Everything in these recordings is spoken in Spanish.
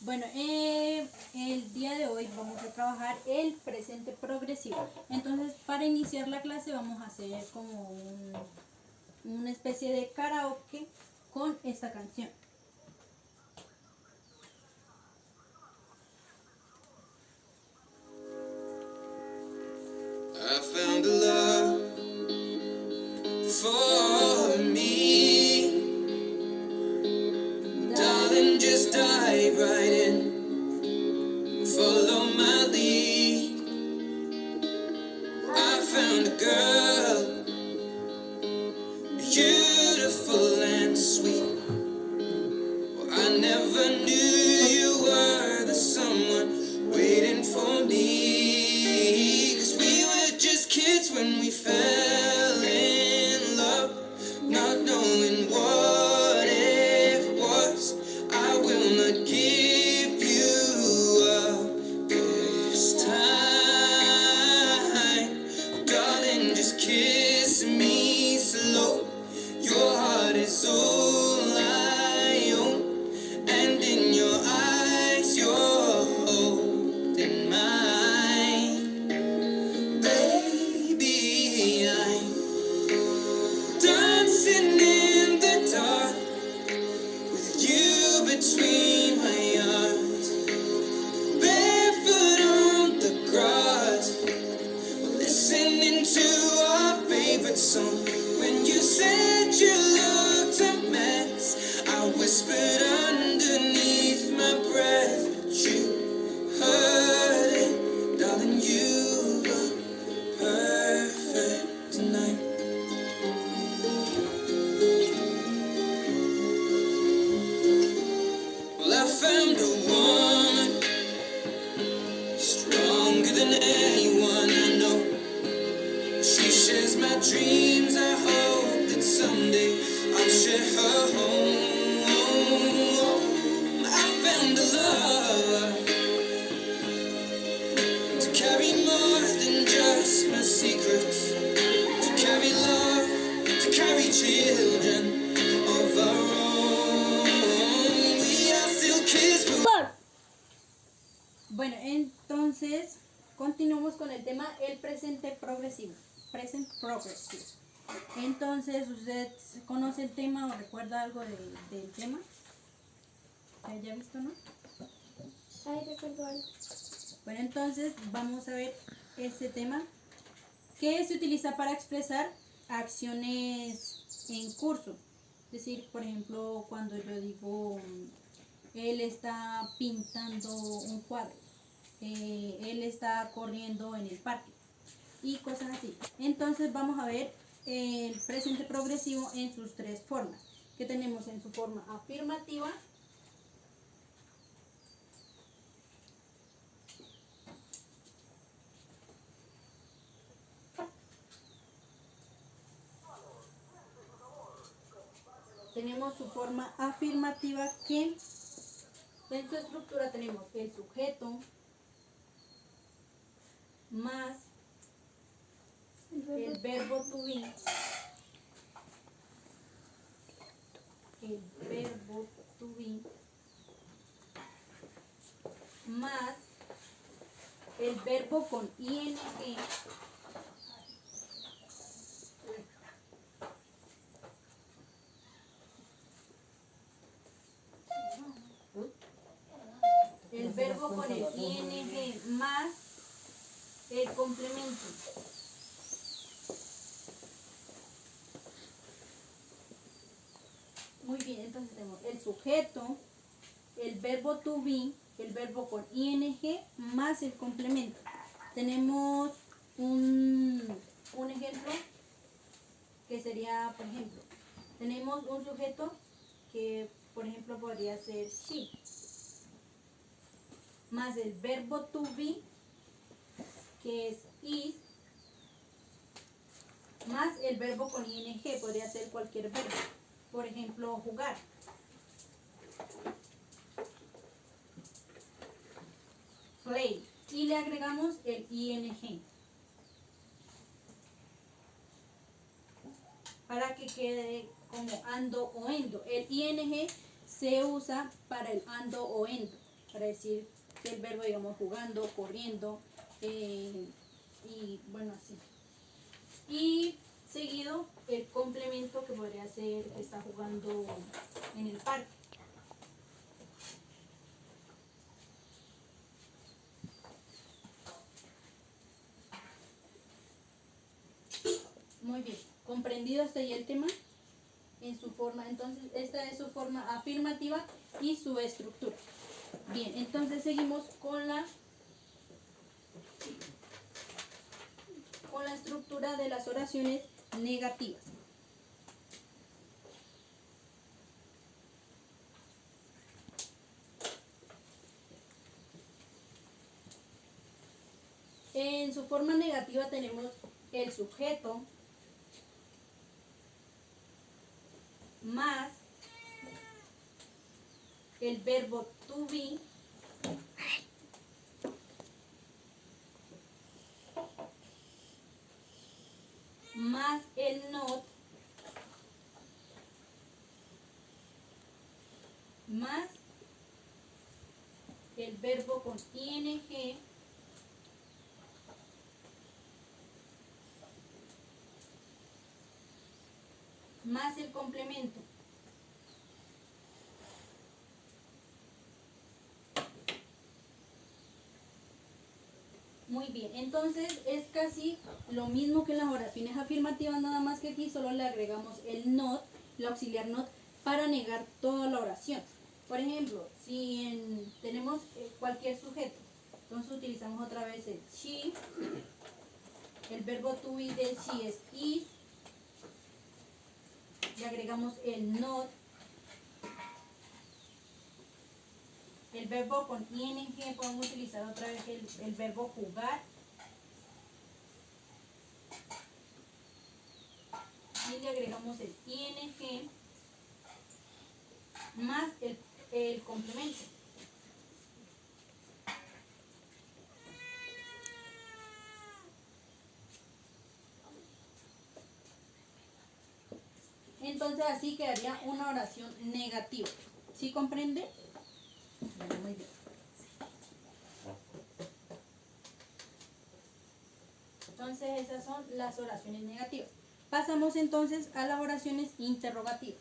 Bueno, el día de hoy vamos a trabajar el presente progresivo. Entonces, para iniciar la clase vamos a hacer como una especie de karaoke con esta canción. I found a love for me. Darling, just dive right in. Follow my lead. I found a girl, beautiful and sweet. Well, I never knew you were the someone waiting for me. 'Cause we were just kids when we fell in love, not knowing what it was. I will not give you up this time. Darling, just kiss me slow. Your heart is all I own, and in your eyes you're holding mine. Baby, I'm dancing in the dark with you between my arms, barefoot on the grass, listening to our favorite song. When you said you looked a mess, I whispered underneath my breath, but you heard it. Darling, you look perfect tonight. Well, I found a woman stronger than anyone I know. She shares my dreams. I hope that someday I'll share her home. I found a love to carry more than just my secrets, to carry love, to carry children of our own. We are still kids, but Bueno, entonces continuamos con el tema el presente progresivo. Present progressive. Entonces, ¿usted conoce el tema o recuerda algo del tema? ¿Que haya visto, no? Ay, recuerdo algo. Bueno, entonces vamos a ver este tema que se utiliza para expresar acciones en curso. Es decir, por ejemplo, cuando yo digo, él está pintando un cuadro, él está corriendo en el parque y cosas así. Entonces vamos a ver el presente progresivo en sus tres formas, que tenemos en su forma afirmativa, que en su estructura tenemos el sujeto más el verbo to be, más el verbo con ing, más el complemento. Muy bien, entonces tenemos el sujeto, el verbo to be, el verbo con ing más el complemento. Tenemos un ejemplo que sería, por ejemplo, tenemos un sujeto que, por ejemplo, podría ser she, más el verbo to be, que es is, más el verbo con ing, podría ser cualquier verbo. Por ejemplo, jugar. Play. Y le agregamos el ing para que quede como ando o endo. El ing se usa para el ando o endo. para decir que el verbo, digamos, jugando, corriendo, y bueno, así. Y seguido el complemento, que podría ser que está jugando en el parque. Muy bien, comprendido hasta ahí el tema en su forma. Entonces esta es su forma afirmativa y su estructura. Bien, entonces seguimos con la estructura de las oraciones negativas. En su forma negativa tenemos el sujeto más el verbo to be más el not más el verbo con ing más el complemento. Muy bien, entonces es casi lo mismo que en las oraciones afirmativas, nada más que aquí solo le agregamos el not, el auxiliar not, para negar toda la oración. Por ejemplo, si tenemos cualquier sujeto, entonces utilizamos otra vez el she, el verbo to be de she es is, le agregamos el not, el verbo con ing, podemos utilizar otra vez el verbo jugar, y le agregamos el ing más el complemento. Entonces así quedaría una oración negativa. ¿Sí comprende? Bueno, muy bien. Entonces esas son las oraciones negativas. Pasamos entonces a las oraciones interrogativas.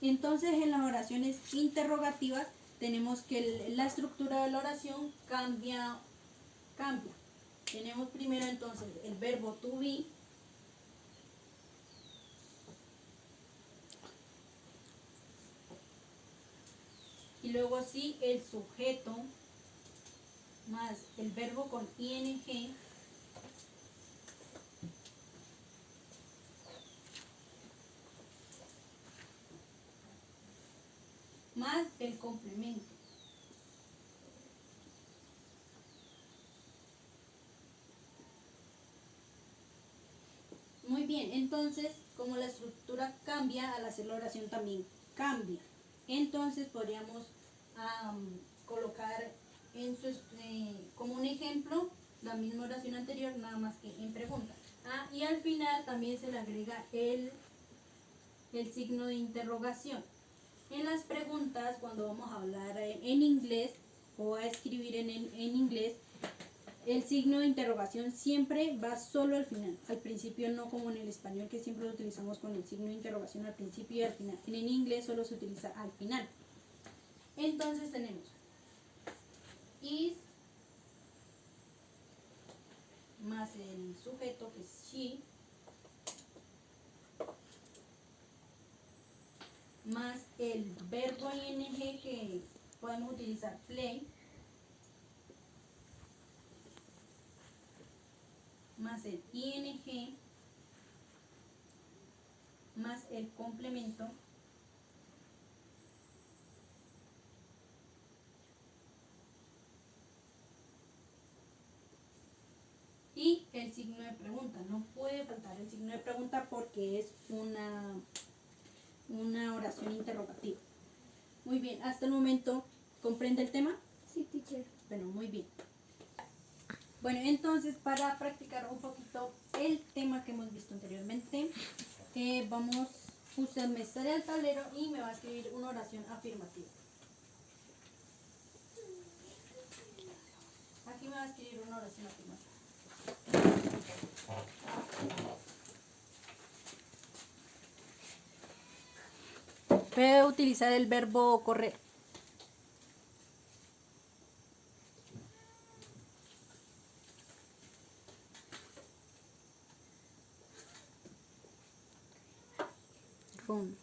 Entonces en las oraciones interrogativas tenemos que la estructura de la oración cambia. Tenemos primero entonces el verbo to be, y luego sí el sujeto más el verbo con ing más el complemento. Muy bien, entonces como la estructura cambia, al hacer la oración también cambia. Entonces podríamos colocar como un ejemplo la misma oración anterior, nada más que en pregunta. Y al final también se le agrega el signo de interrogación. En las preguntas, cuando vamos a hablar en inglés o a escribir en inglés, el signo de interrogación siempre va solo al final. Al principio no, como en el español, que siempre lo utilizamos con el signo de interrogación al principio y al final. En el inglés solo se utiliza al final. Entonces tenemos is más el sujeto, que es she, más el verbo ing, que podemos utilizar play, más el ing, más el complemento, y el signo de pregunta. No puede faltar el signo de pregunta porque es una oración interrogativa. Muy bien, hasta el momento, ¿comprende el tema? Sí, teacher. Bueno, muy bien. Bueno, entonces para practicar un poquito el tema que hemos visto anteriormente, usted me sale al tablero y me va a escribir una oración afirmativa. Aquí me va a escribir una oración afirmativa. Puede utilizar el verbo correr. Run.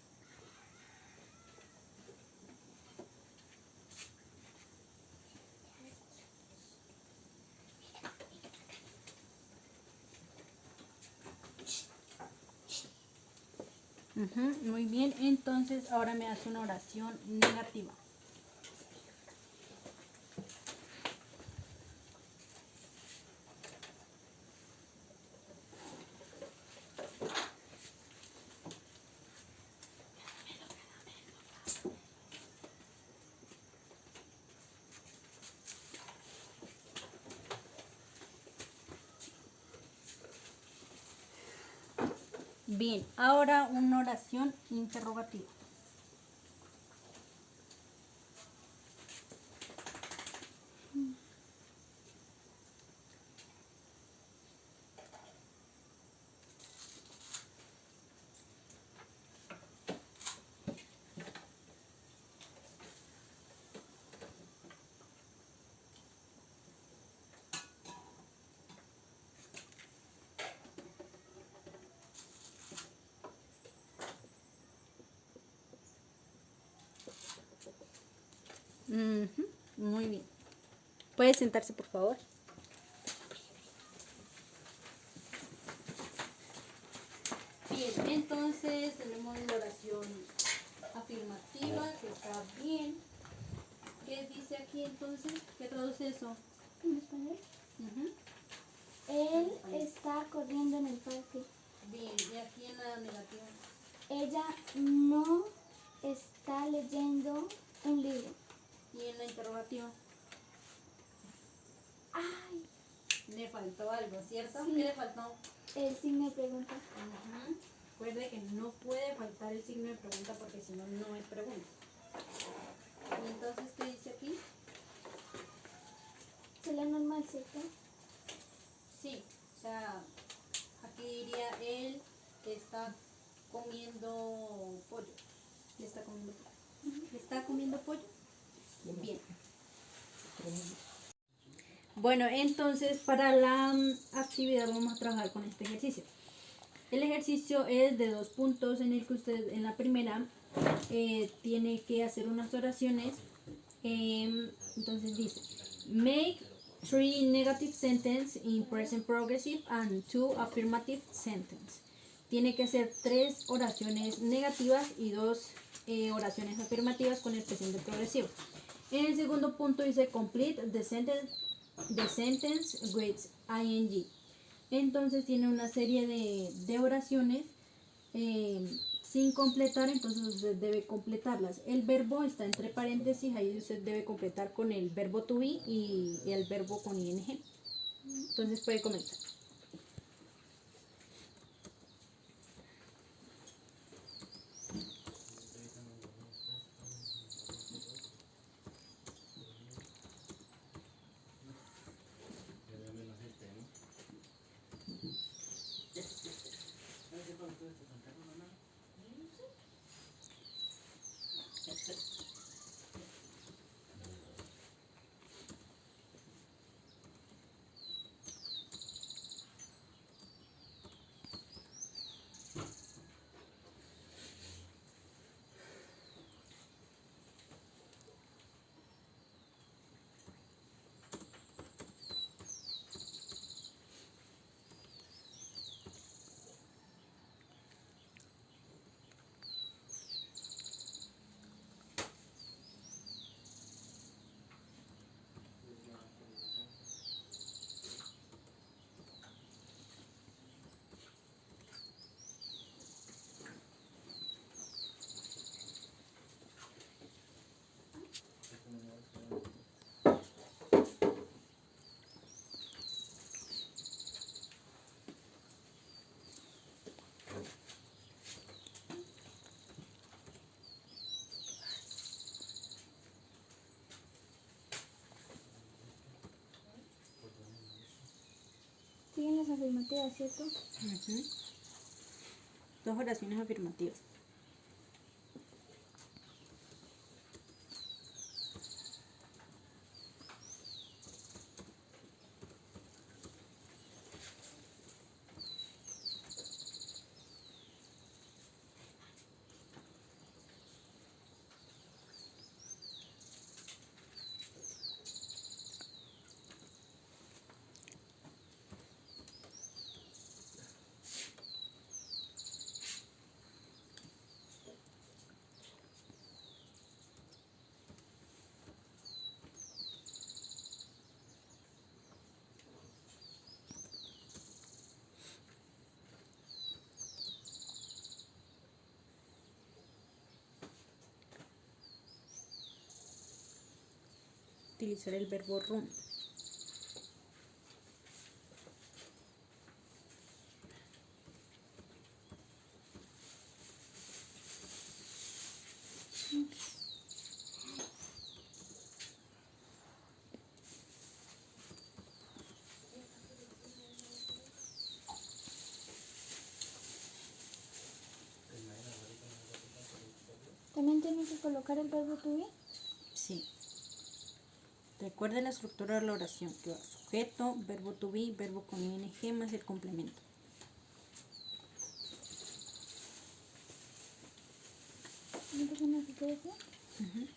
Muy bien, entonces ahora me hace una oración negativa. Bien, ahora una oración interrogativa. Muy bien. ¿Puede sentarse, por favor? Bien, entonces tenemos la oración afirmativa, que está bien. ¿Qué dice aquí entonces? ¿Qué traduce eso? ¿En español? Ujú. Él está corriendo en el parque. Bien, y aquí en la negativa. Ella no está leyendo un libro. Y en la interrogativa. Ay, Le faltó algo, ¿cierto? Sí. ¿Qué le faltó? el signo de pregunta. Ujú. Recuerde que no puede faltar el signo de pregunta porque si no, no es pregunta. ¿Y entonces qué dice aquí? Sería normal, ¿cierto? Sí, o sea, aquí diría él que está comiendo pollo. ¿Le está comiendo pollo? ¿Le está comiendo pollo? Bien. Bueno, entonces para la actividad vamos a trabajar con este ejercicio. El ejercicio es de 2 puntos en el que usted en la primera tiene que hacer unas oraciones. Entonces dice, make 3 negative sentences in present progressive and 2 affirmative sentences. Tiene que hacer 3 oraciones negativas y 2 oraciones afirmativas con el presente progresivo. En el segundo punto dice complete the sentence with ing. Entonces tiene una serie de oraciones sin completar, entonces usted debe completarlas. El verbo está entre paréntesis, ahí usted debe completar con el verbo to be y el verbo con ing. Entonces puede comenzar. siguen las afirmativas, ¿cierto? Ujú. Dos oraciones afirmativas. Utilizar el verbo run. También tienen que colocar el verbo to be. Sí. Recuerden la estructura de la oración, que va sujeto, verbo to be, verbo con ing más el complemento. ¿No te suena que quede así? Ujú.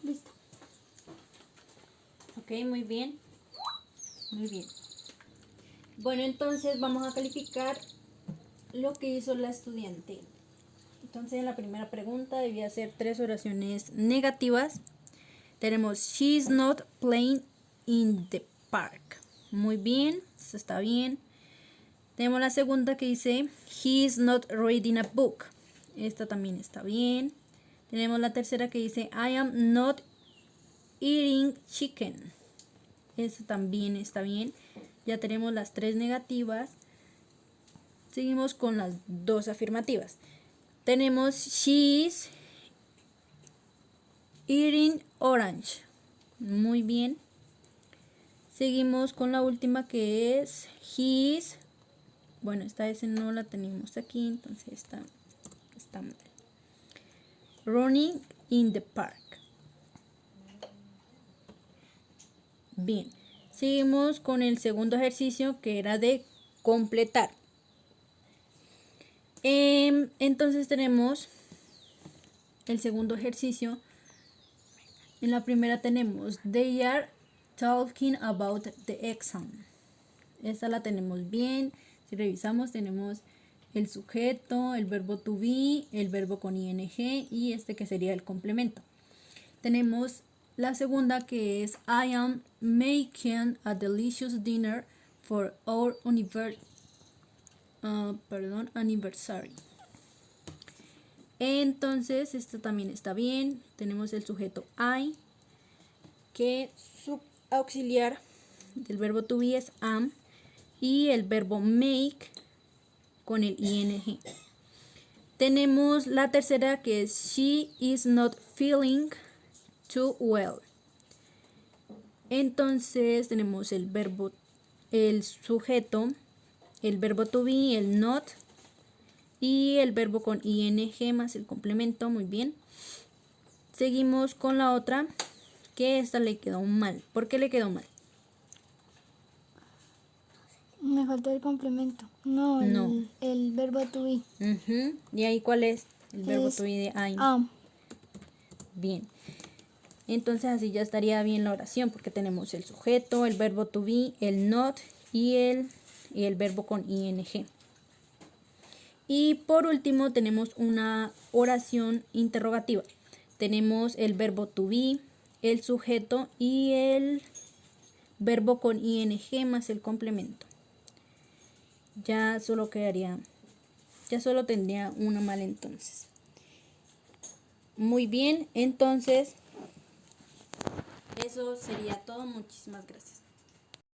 Listo. Ok, muy bien. Muy bien. Bueno, entonces vamos a calificar lo que hizo la estudiante. Entonces, en la primera pregunta debía hacer 3 oraciones negativas. Tenemos she's not playing in the park. Muy bien, eso está bien. Tenemos la segunda que dice he's not reading a book. Esta también está bien. Tenemos la tercera que dice I am not eating chicken. Esta también está bien. Ya tenemos las 3 negativas. Seguimos con las 2 afirmativas. Tenemos she's eating orange. Muy bien. Seguimos con la última que es he's. Bueno, esta vez no la tenemos aquí, entonces está mal. Running in the park. Bien. Seguimos con el segundo ejercicio que era de completar. Entonces tenemos el segundo ejercicio. En la primera tenemos they are talking about the exam. Esta la tenemos bien. Si revisamos tenemos el sujeto, el verbo to be, el verbo con ing y este que sería el complemento. Tenemos la segunda que es I am making a delicious dinner for our anniversary. Entonces, esto también está bien. Tenemos el sujeto I, que su auxiliar del verbo to be es am, y el verbo make con el ing. Tenemos la tercera que es she is not feeling too well. Entonces tenemos el verbo, el sujeto, el verbo to be, el not y el verbo con ing más el complemento. Muy bien. Seguimos con la otra, que esta le quedó mal. ¿Por qué le quedó mal? Me falta el complemento. No, No. el verbo to be. Ujú. ¿Y ahí cuál es el verbo Es to be de I'm? Am. Bien. Entonces así ya estaría bien la oración porque tenemos el sujeto, el verbo to be, el not y el verbo con ing. Y por último tenemos una oración interrogativa. Tenemos el verbo to be, el sujeto y el verbo con ing más el complemento. Ya solo tendría una mal entonces. Muy bien, entonces eso sería todo. Muchísimas gracias.